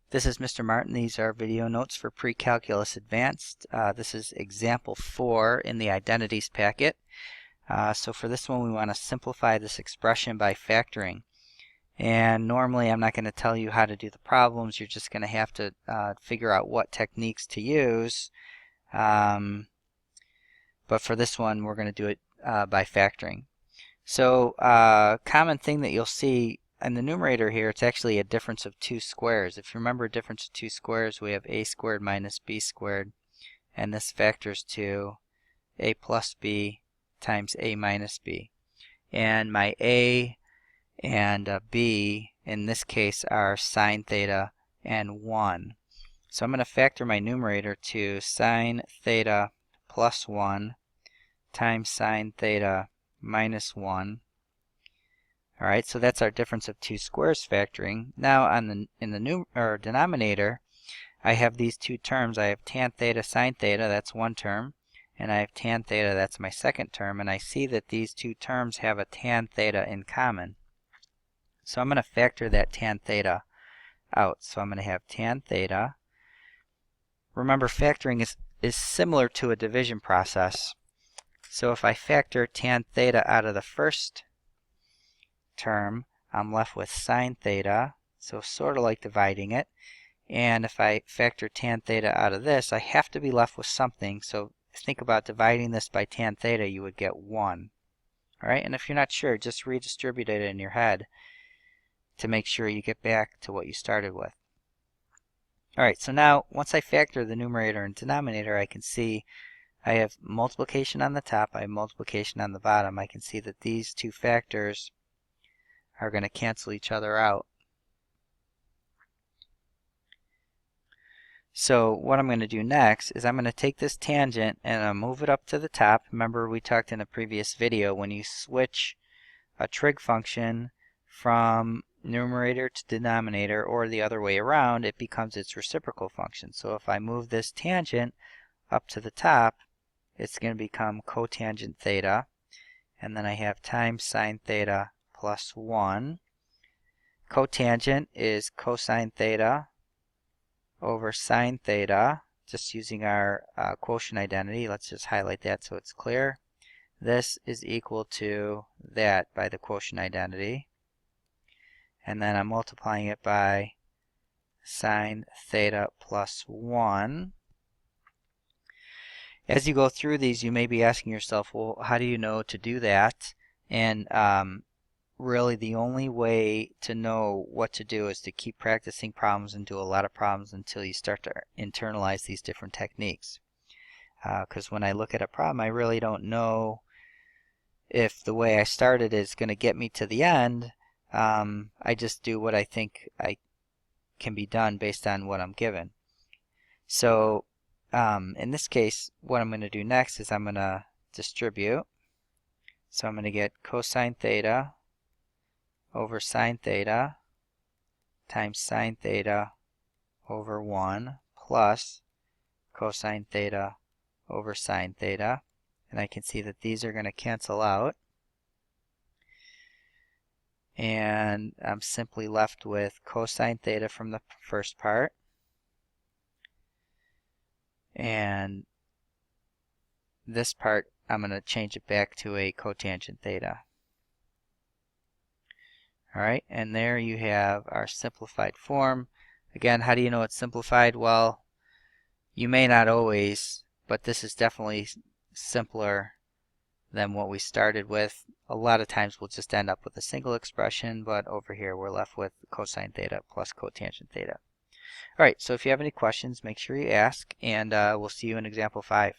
This is Mr. Martin. These are video notes for Pre-Calculus Advanced. This is example 4 in the Identities packet. So for this one we want to simplify this expression by factoring. And normally I'm not going to tell you how to do the problems. You're just going to have to figure out what techniques to use. But for this one we're going to do it by factoring. So common thing that you'll see in the numerator here, it's actually a difference of two squares. If you remember a difference of two squares, we have a squared minus b squared, and this factors to a plus b times a minus b. And my a and b in this case are sine theta and 1. So I'm going to factor my numerator to sine theta plus 1 times sine theta minus 1. Alright, so that's our difference of two squares factoring. Now in the denominator, I have these two terms. I have tan theta sine theta, that's one term, and I have tan theta, that's my second term, and I see that these two terms have a tan theta in common. So I'm going to factor that tan theta out. So I'm going to have tan theta. Remember, factoring is similar to a division process. So if I factor tan theta out of the first term, I'm left with sine theta, so sort of like dividing it. And if I factor tan theta out of this, I have to be left with something. So think about dividing this by tan theta, you would get 1. Alright, and if you're not sure, just redistribute it in your head to make sure you get back to what you started with. Alright, so now once I factor the numerator and denominator, I can see I have multiplication on the top, I have multiplication on the bottom. I can see that these two factors are going to cancel each other out. So what I'm going to do next is I'm going to take this tangent and I'll move it up to the top. Remember, we talked in a previous video, when you switch a trig function from numerator to denominator or the other way around, it becomes its reciprocal function. So if I move this tangent up to the top, it's going to become cotangent theta, and then I have times sine theta plus 1. Cotangent is cosine theta over sine theta, just using our quotient identity. Let's just highlight that so it's clear. This is equal to that by the quotient identity. And then I'm multiplying it by sine theta plus 1. As you go through these, you may be asking yourself, well, how do you know to do that? And really the only way to know what to do is to keep practicing problems and do a lot of problems until you start to internalize these different techniques. Because when I look at a problem, I really don't know if the way I started is going to get me to the end. I just do what I think can be done based on what I'm given. So in this case, what I'm going to do next is I'm going to distribute. So I'm going to get cosine theta over sine theta times sine theta over 1 plus cosine theta over sine theta. And I can see that these are going to cancel out. And I'm simply left with cosine theta from the first part. And this part, I'm going to change it back to a cotangent theta. Alright, and there you have our simplified form. Again, how do you know it's simplified? Well, you may not always, but this is definitely simpler than what we started with. A lot of times we'll just end up with a single expression, but over here we're left with cosine theta plus cotangent theta. Alright, so if you have any questions, make sure you ask, and we'll see you in example 5.